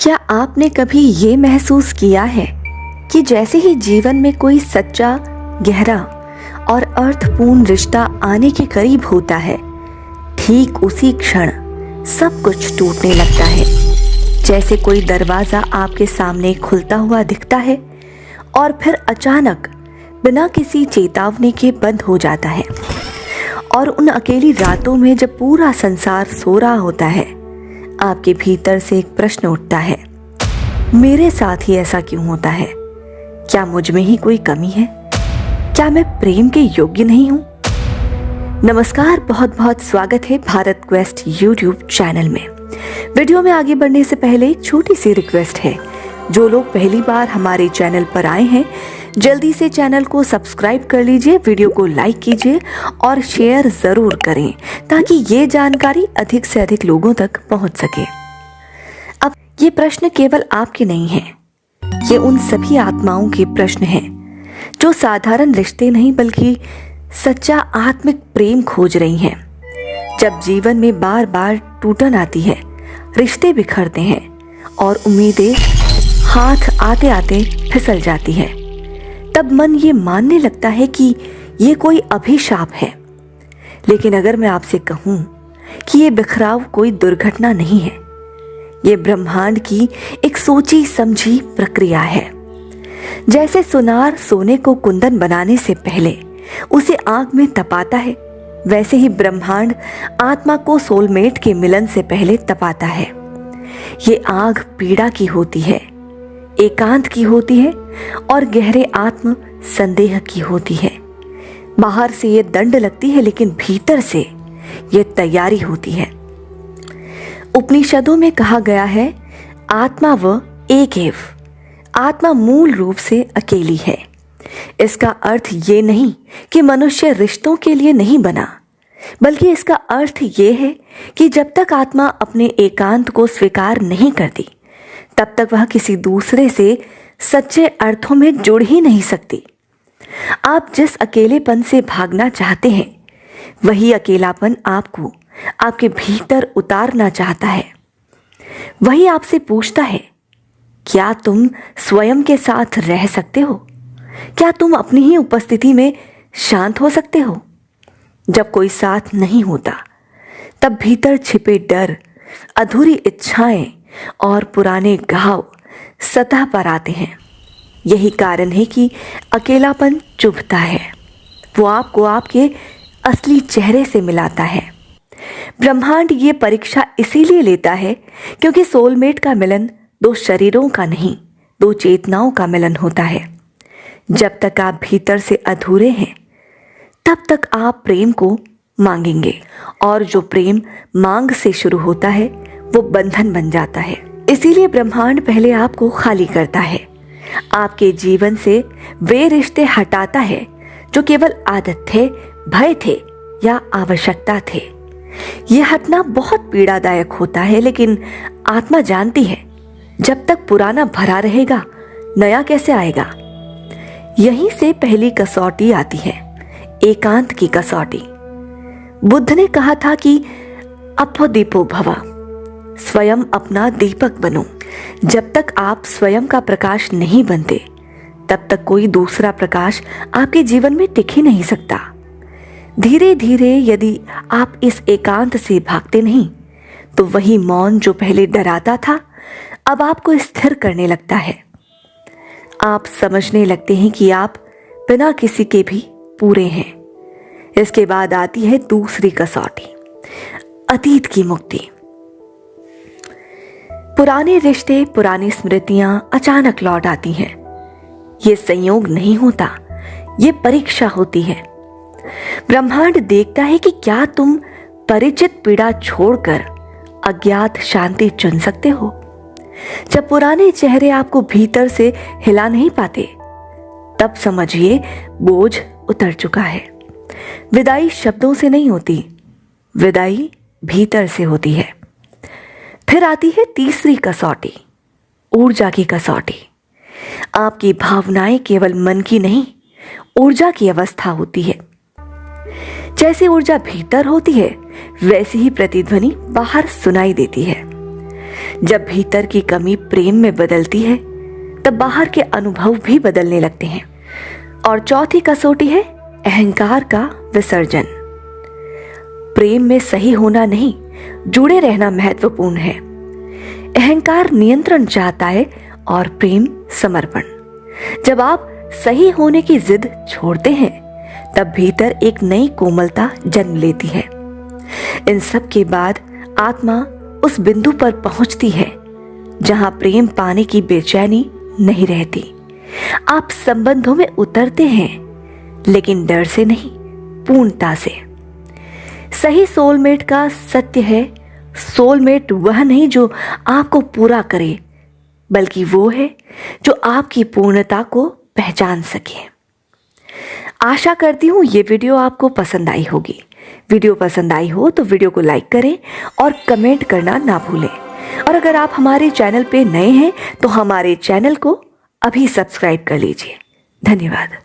क्या आपने कभी ये महसूस किया है कि जैसे ही जीवन में कोई सच्चा, गहरा और अर्थपूर्ण रिश्ता आने के करीब होता है, ठीक उसी क्षण सब कुछ टूटने लगता है। जैसे कोई दरवाजा आपके सामने खुलता हुआ दिखता है और फिर अचानक बिना किसी चेतावनी के बंद हो जाता है। और उन अकेली रातों में जब पूरा संसार सो रहा होता है, आपके भीतर से एक प्रश्न उठता है, मेरे साथ ही ऐसा क्यों होता है? क्या मुझ में ही कोई कमी है? क्या मैं प्रेम के योग्य नहीं हूं? नमस्कार, बहुत बहुत स्वागत है भारत क्वेस्ट यूट्यूब चैनल में। वीडियो में आगे बढ़ने से पहले एक छोटी सी रिक्वेस्ट है। जो लोग पहली बार हमारे चैनल पर आए हैं, जल्दी से चैनल को सब्सक्राइब कर लीजिए, वीडियो को लाइक कीजिए और शेयर जरूर करें ताकि ये जानकारी अधिक से अधिक लोगों तक पहुंच सके। अब ये प्रश्न केवल आपके नहीं हैं, ये उन सभी आत्माओं के प्रश्न हैं जो साधारण रिश्ते नहीं बल्कि सच्चा आत्मिक प्रेम खोज रही हैं। जब जीवन में बार बार टूटन आती है, रिश्ते बिखरते हैं और उम्मीदें हाथ आते आते फिसल जाती है, तब मन ये मानने लगता है कि ये कोई अभिशाप है। लेकिन अगर मैं आपसे कहूं कि ये बिखराव कोई दुर्घटना नहीं है, ये ब्रह्मांड की एक सोची समझी प्रक्रिया है। जैसे सुनार सोने को कुंदन बनाने से पहले उसे आग में तपाता है, वैसे ही ब्रह्मांड आत्मा को सोलमेट के मिलन से पहले तपाता है। ये आग पीड़ा की होती है, एकांत की होती है और गहरे आत्म संदेह की होती है। बाहर से ये दंड लगती है, लेकिन भीतर से ये तैयारी होती है। उपनिषदों में कहा गया है, आत्मा व एक एव। आत्मा मूल रूप से अकेली है। इसका अर्थ ये नहीं कि मनुष्य रिश्तों के लिए नहीं बना, बल्कि इसका अर्थ ये है कि जब तक आत्मा अपने एकांत को स्वीकार नहीं करती, तब तक वह किसी दूसरे से सच्चे अर्थों में जुड़ ही नहीं सकती। आप जिस अकेलेपन से भागना चाहते हैं, वही अकेलापन आपको आपके भीतर उतारना चाहता है। वही आपसे पूछता है, क्या तुम स्वयं के साथ रह सकते हो? क्या तुम अपनी ही उपस्थिति में शांत हो सकते हो? जब कोई साथ नहीं होता, तब भीतर छिपे डर, अधूरी इच्छाएं और पुराने घाव सतह पर आते हैं। यही कारण है कि अकेलापन चुभता है। वो आपको आपके असली चेहरे से मिलाता है। ब्रह्मांड ये परीक्षा इसीलिए लेता है क्योंकि सोलमेट का मिलन दो शरीरों का नहीं, दो चेतनाओं का मिलन होता है। जब तक आप भीतर से अधूरे हैं, तब तक आप प्रेम को मांगेंगे, और जो प्रेम मांग से शुरू होता है वो बंधन बन जाता है। इसीलिए ब्रह्मांड पहले आपको खाली करता है, आपके जीवन से वे रिश्ते हटाता है जो केवल आदत थे, भय थे या आवश्यकता थे। यह हटना बहुत पीड़ादायक होता है, लेकिन आत्मा जानती है, जब तक पुराना भरा रहेगा, नया कैसे आएगा। यहीं से पहली कसौटी आती है, एकांत की कसौटी। बुद्ध ने कहा था कि अपो दीपो भव, स्वयं अपना दीपक बनो। जब तक आप स्वयं का प्रकाश नहीं बनते, तब तक कोई दूसरा प्रकाश आपके जीवन में टिक ही नहीं सकता। धीरे धीरे यदि आप इस एकांत से भागते नहीं, तो वही मौन जो पहले डराता था, अब आपको स्थिर करने लगता है। आप समझने लगते हैं कि आप बिना किसी के भी पूरे हैं। इसके बाद आती है दूसरी कसौटी, अतीत की मुक्ति। पुराने रिश्ते, पुरानी स्मृतियां अचानक लौट आती हैं। ये संयोग नहीं होता, ये परीक्षा होती है। ब्रह्मांड देखता है कि क्या तुम परिचित पीड़ा छोड़कर अज्ञात शांति चुन सकते हो। जब पुराने चेहरे आपको भीतर से हिला नहीं पाते, तब समझिए बोझ उतर चुका है। विदाई शब्दों से नहीं होती, विदाई भीतर से होती है। फिर आती है तीसरी कसौटी, ऊर्जा की कसौटी। आपकी भावनाएं केवल मन की नहीं, ऊर्जा की अवस्था होती है। जैसी ऊर्जा भीतर होती है, वैसी ही प्रतिध्वनि बाहर सुनाई देती है। जब भीतर की कमी प्रेम में बदलती है तब बाहर के अनुभव भी बदलने लगते हैं। और चौथी कसौटी है अहंकार का विसर्जन। प्रेम में सही होना नहीं, जुड़े रहना महत्वपूर्ण है। अहंकार नियंत्रण चाहता है और प्रेम समर्पण। जब आप सही होने की जिद छोड़ते हैं तब भीतर एक नई कोमलता जन्म लेती है। इन सब के बाद आत्मा उस बिंदु पर पहुंचती है जहां प्रेम पाने की बेचैनी नहीं रहती। आप संबंधों में उतरते हैं, लेकिन डर से नहीं, पूर्णता से। सही सोलमेट का सत्य है, सोलमेट वह नहीं जो आपको पूरा करे, बल्कि वो है जो आपकी पूर्णता को पहचान सके। आशा करती हूँ ये वीडियो आपको पसंद आई होगी। वीडियो पसंद आई हो तो वीडियो को लाइक करें और कमेंट करना ना भूलें। और अगर आप हमारे चैनल पे नए हैं तो हमारे चैनल को अभी सब्सक्राइब कर लीजिए। धन्यवाद।